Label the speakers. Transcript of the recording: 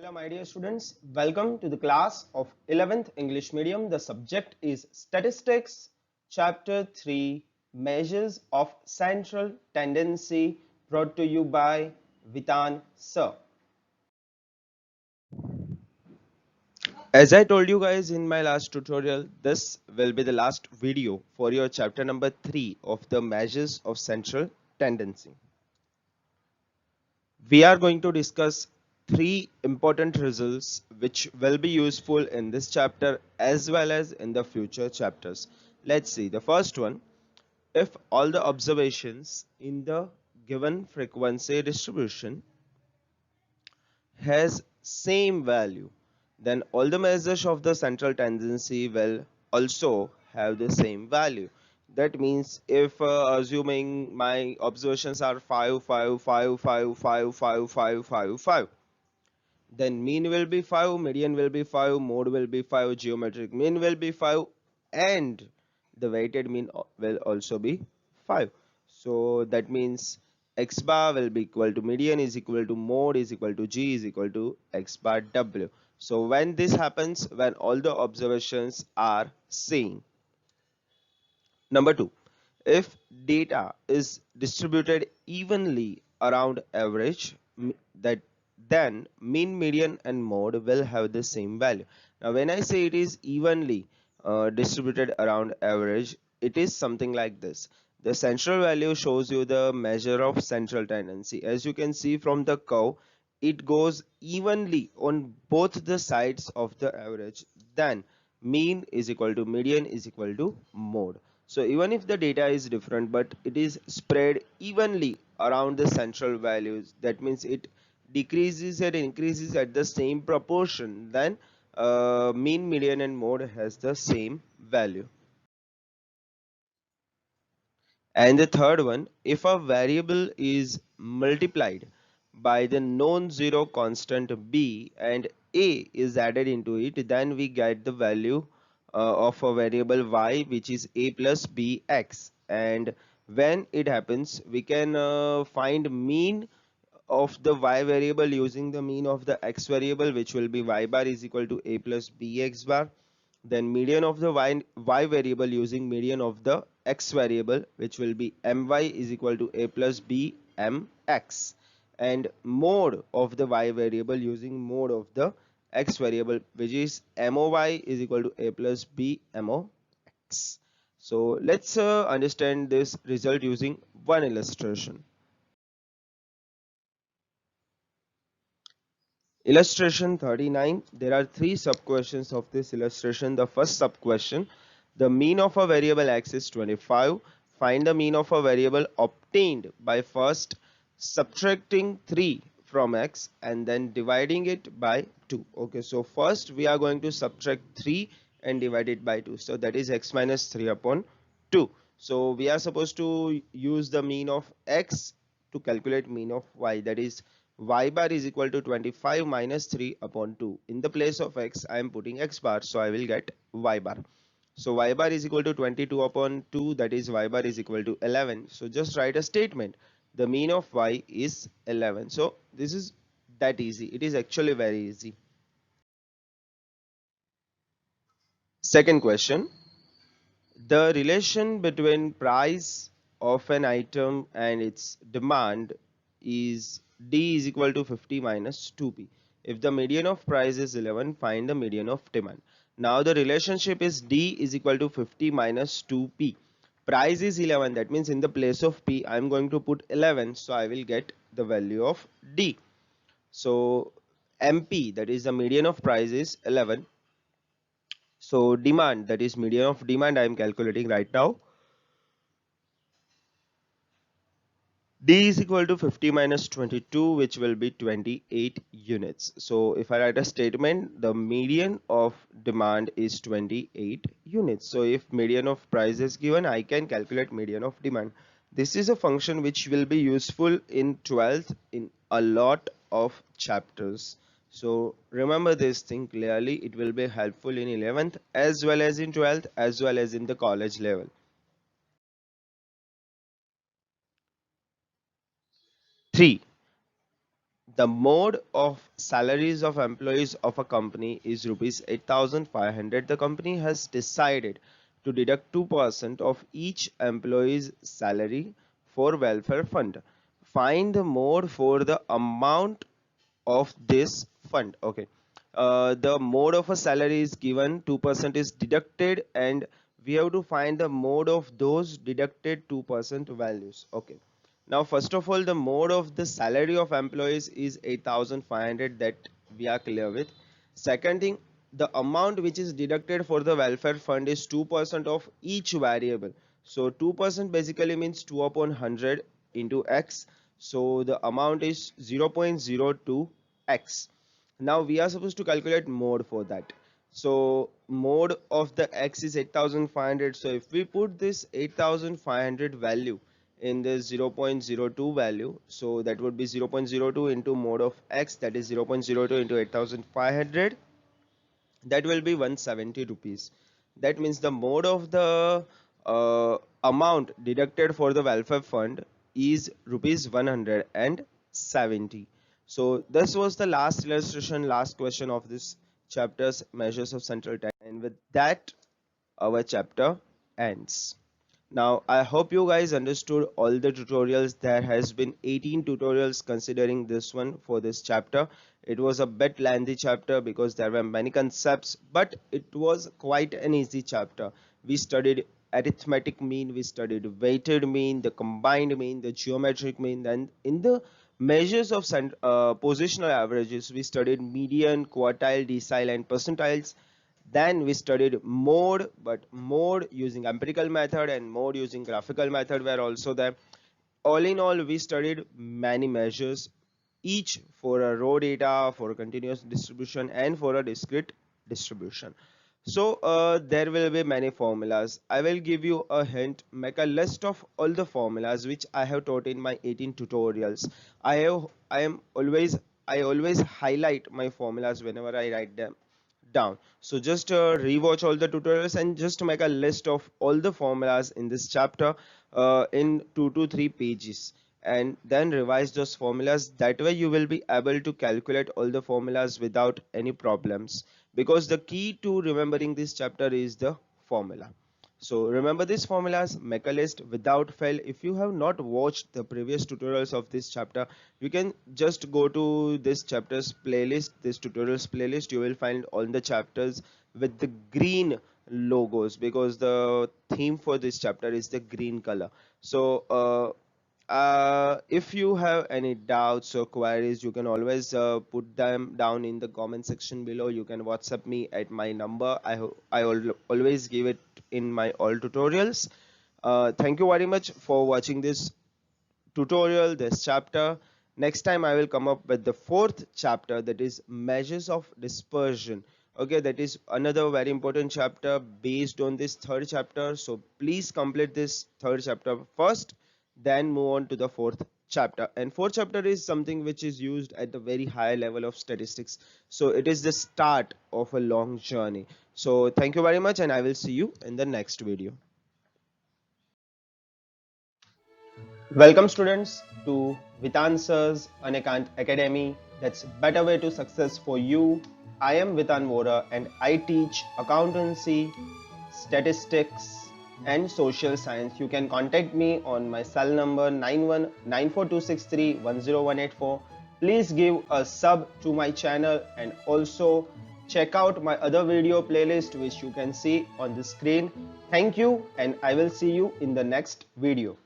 Speaker 1: Hello, my dear students. Welcome to the class of 11th English Medium. The subject is Statistics, Chapter 3, Measures of Central Tendency, brought to you by Vitan Sir. As I told you guys in my last tutorial, this will be the last video for your chapter number 3 of the Measures of Central Tendency. We are going to discuss three important results which will be useful in this chapter as well as in the future chapters. Let's see. The first one, if all the observations in the given frequency distribution has same value, then all the measures of the central tendency will also have the same value. That means if assuming my observations are 5, 5, 5, 5, 5, 5, 5, 5, 5, then mean will be 5, median will be 5, mode will be 5, geometric mean will be 5, and the weighted mean will also be 5. So that means x bar will be equal to median is equal to mode is equal to g is equal to x bar w. So when this happens, when all the observations are same. Number 2, if data is distributed evenly around average, that then mean, median and mode will have the same value. Now when I say it is evenly distributed around average, it is something like this. The central value shows you the measure of central tendency. As you can see from the curve, it goes evenly on both the sides of the average. Then mean is equal to median is equal to mode. So even if the data is different, but it is spread evenly around the central values, that means it decreases and increases at the same proportion, then mean, median and mode has the same value. And the third one, if a variable is multiplied by the non-zero constant b and a is added into it, then we get the value of a variable y, which is a plus bx. And when it happens, we can find mean of the y variable using the mean of the x variable, which will be y bar is equal to a plus bx bar. Then median of the y variable using median of the x variable, which will be my is equal to a plus b mx, and mode of the y variable using mode of the x variable, which is moy is equal to a plus b mox. So let's understand this result using one illustration. Illustration 39. There are three sub questions of this illustration. The first sub question, the mean of a variable x is 25. Find the mean of a variable obtained by first subtracting 3 from x and then dividing it by 2. Okay, so first we are going to subtract 3 and divide it by 2. So that is x minus 3 upon 2. So we are supposed to use the mean of x to calculate mean of y, that is y bar is equal to 25 minus 3 upon 2. In the place of x, I am putting x bar, so I will get y bar. So y bar is equal to 22 upon 2, that is y bar is equal to 11. So just write a statement. The mean of y is 11. So this is that easy. It is actually very easy. Second question. The relation between price of an item and its demand is D is equal to 50 minus 2P. If the median of price is 11, find the median of demand. Now the relationship is D is equal to 50 minus 2P. Price is 11, that means in the place of P I am going to put 11, so I will get the value of D. So MP, that is the median of price, is 11. So demand, that is median of demand, I am calculating right now. D is equal to 50 minus 22, which will be 28 units. So if I write a statement, the median of demand is 28 units. So if median of price is given, I can calculate median of demand. This is a function which will be useful in 12th in a lot of chapters. So remember this thing clearly. It will be helpful in 11th as well as in 12th as well as in the college level. 3. the mode of salaries of employees of a company is rupees 8,500. The company has decided to deduct 2% of each employee's salary for welfare fund. Find the mode for the amount of this fund. Okay, the mode of a salary is given, 2% is deducted, and we have to find the mode of those deducted 2% values. Okay, now first of all, the mode of the salary of employees is 8,500, that we are clear with. Second thing, the amount which is deducted for the welfare fund is 2% of each variable. So 2% basically means 2 upon 100 into x. So the amount is 0.02 x. Now we are supposed to calculate mode for that. So mode of the x is 8,500. So if we put this 8,500 value in this 0.02 value, so that would be 0.02 into mode of x, that is 0.02 into 8,500, that will be 170 rupees. That means the mode of the amount deducted for the welfare fund is rupees 170. So this was the last illustration, last question of this chapter's measures of central time, and with that our chapter ends. Now I hope you guys understood all the tutorials. There has been 18 tutorials considering this one for this chapter. It was a bit lengthy chapter because there were many concepts, but it was quite an easy chapter. We studied arithmetic mean, we studied weighted mean, the combined mean, the geometric mean, and in the measures of positional averages we studied median, quartile, decile, and percentiles. Then we studied mode, but mode using empirical method and mode using graphical method were also there. All in all, we studied many measures, each for a raw data, for a continuous distribution, and for a discrete distribution. So there will be many formulas. I will give you a hint. Make a list of all the formulas which I have taught in my 18 tutorials. I always highlight my formulas whenever I write them down. So just rewatch all the tutorials and just make a list of all the formulas in this chapter in 2 to 3 pages, and then revise those formulas. That way you will be able to calculate all the formulas without any problems, because the key to remembering this chapter is the formula. So remember these formulas, make a list without fail. If you have not watched the previous tutorials of this chapter, you can just go to this chapter's playlist, this tutorials playlist. You will find all the chapters with the green logos, because the theme for this chapter is the green color. So if you have any doubts or queries, you can always put them down in the comment section below. You can WhatsApp me at my number. I always give it in my all tutorials. Thank you very much for watching this tutorial, this chapter. Next time I will come up with the fourth chapter, that is measures of dispersion. Okay, that is another very important chapter based on this third chapter. So please complete this third chapter first, then move on to the fourth chapter. And fourth chapter is something which is used at the very high level of statistics. So it is the start of a long journey. So thank you very much, and I will see you in the next video. Welcome students to With Answers Unacant Academy. That's better way to success for you. I am Vitan Vora and I teach accountancy, statistics and social science. You can contact me on my cell number 919426310184. Please give a sub to my channel and also check out my other video playlist which you can see on the screen. Thank you, and I will see you in the next video.